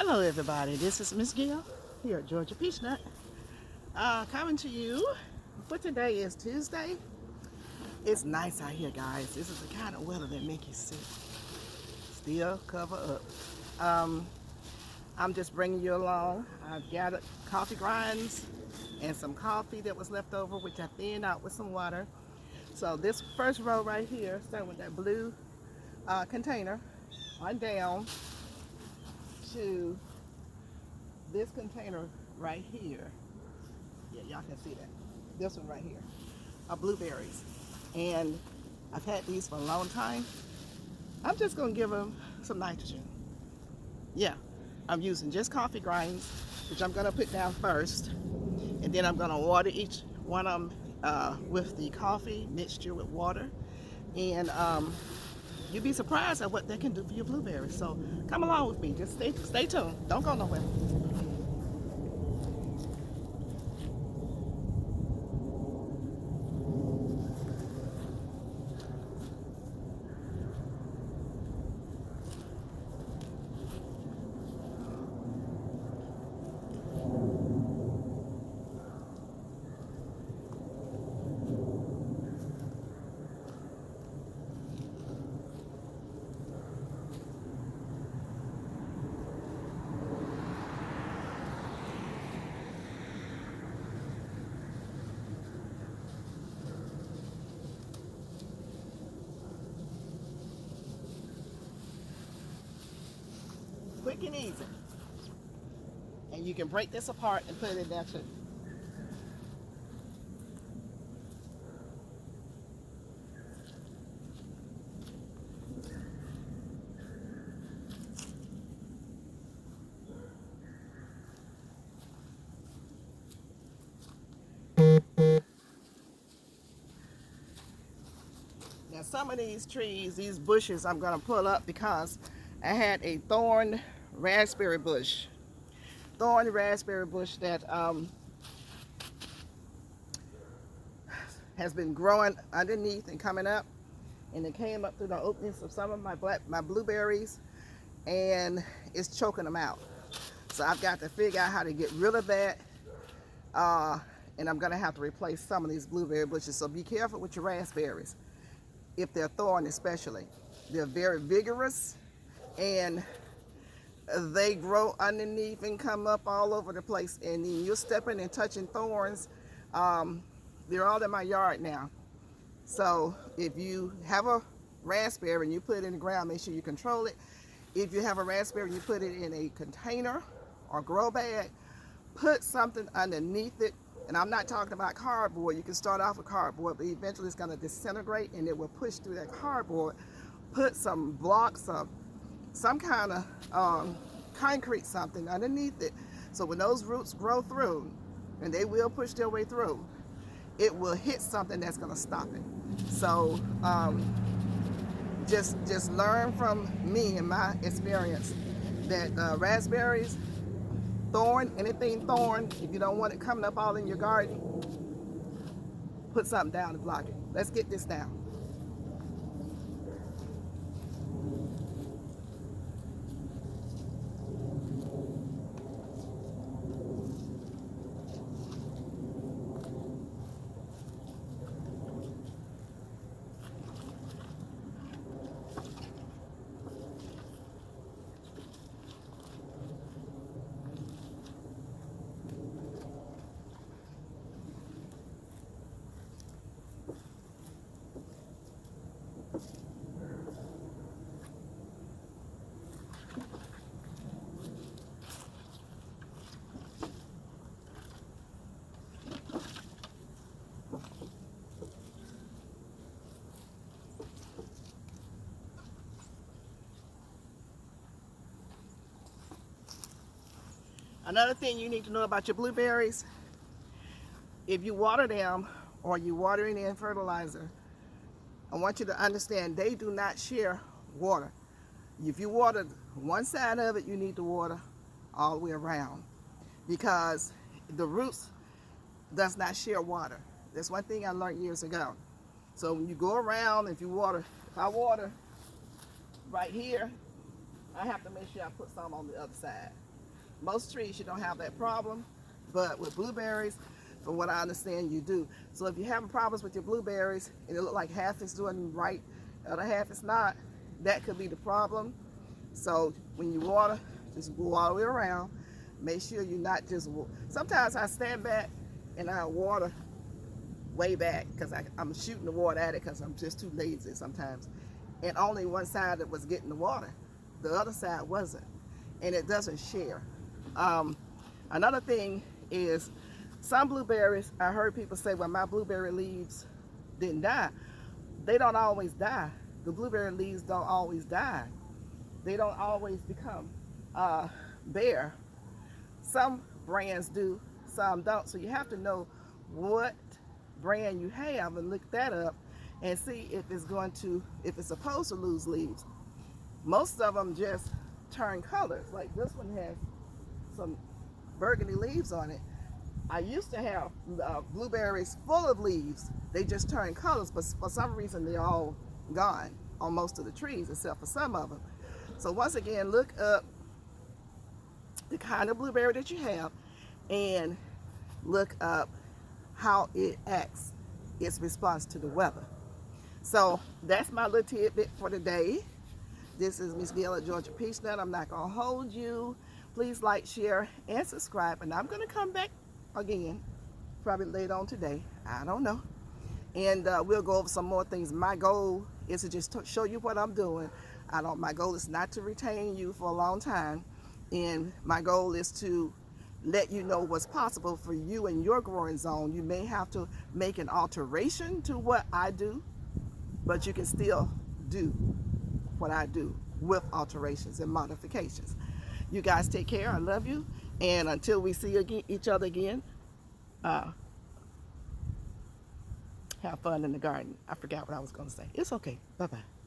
Hello everybody, this is Miss Gail here at Georgia Peachnut. Coming to you for today is Tuesday. It's nice out here, guys. This is the kind of weather that make you sick. Still cover up. I'm just bringing you along. I've gathered coffee grinds and some coffee that was left over, which I thinned out with some water. So this first row right here, starting with that blue container on down to this container right here. Yeah, y'all can see that. This one right here are blueberries, and I've had these for a long time. I'm just gonna give them some nitrogen. Yeah, I'm using just coffee grinds, which I'm gonna put down first, and then I'm gonna water each one of them with the coffee mixture with water, and you'd be surprised at what they can do for your blueberries. So come along with me. Just stay tuned. Don't go nowhere. Quick and easy. And you can break this apart and put it in there too. Now some of these trees, these bushes, I'm going to pull up because I had a thorn raspberry bush. Thorny raspberry bush that has been growing underneath and coming up, and it came up through the openings of some of my blueberries, and it's choking them out. So I've got to figure out how to get rid of that, and I'm going to have to replace some of these blueberry bushes. So be careful with your raspberries, if they're thorn especially. They're very vigorous, and they grow underneath and come up all over the place, and then you're stepping and touching thorns. They're all in my yard now. So if you have a raspberry and you put it in the ground, make sure you control it. If you have a raspberry and you put it in a container or grow bag, put something underneath it. And I'm not talking about cardboard. You can start off with cardboard, but eventually it's going to disintegrate and it will push through that cardboard. Put some blocks of some kind of concrete, something underneath it, so when those roots grow through, and they will push their way through, it will hit something that's going to stop it. So just learn from me and my experience that raspberries, thorn, anything thorn, if you don't want it coming up all in your garden, put something down to block it. Let's get this down. Another thing you need to know about your blueberries, if you water them or you watering in fertilizer, I want you to understand they do not share water. If you water one side of it, you need to water all the way around, because the roots does not share water. That's one thing I learned years ago. So when you go around, if I water right here, I have to make sure I put some on the other side. Most trees you don't have that problem, but with blueberries, from what I understand, you do. So if you're having problems with your blueberries and it look like half is doing right, the other half is not, that could be the problem. So when you water, just go all the way around. Make sure you're not just, sometimes I stand back and I water way back because I'm shooting the water at it because I'm just too lazy sometimes. And only one side that was getting the water. The other side wasn't. And it doesn't share. Another thing is some blueberries, I heard people say, well, my blueberry leaves didn't die. They don't always die. The blueberry leaves don't always die. They don't always become bare. Some brands do, some don't. So you have to know what brand you have and look that up and see if it's supposed to lose leaves. Most of them just turn colors. Like this one has some burgundy leaves on it. I used to have blueberries full of leaves. They just turn colors, but for some reason they're all gone on most of the trees except for some of them. So once again, look up the kind of blueberry that you have and look up how it acts, its response to the weather. So that's my little tidbit for today. This is Miss Gail at Georgia Peachnut. I'm not gonna hold you. Please like, share, and subscribe. And I'm gonna come back again, probably later on today. I don't know. And we'll go over some more things. My goal is to just show you what I'm doing. My goal is not to retain you for a long time. And my goal is to let you know what's possible for you in your growing zone. You may have to make an alteration to what I do, but you can still do what I do with alterations and modifications. You guys take care. I love you. And until we see each other again, have fun in the garden. I forgot what I was going to say. It's okay. Bye-bye.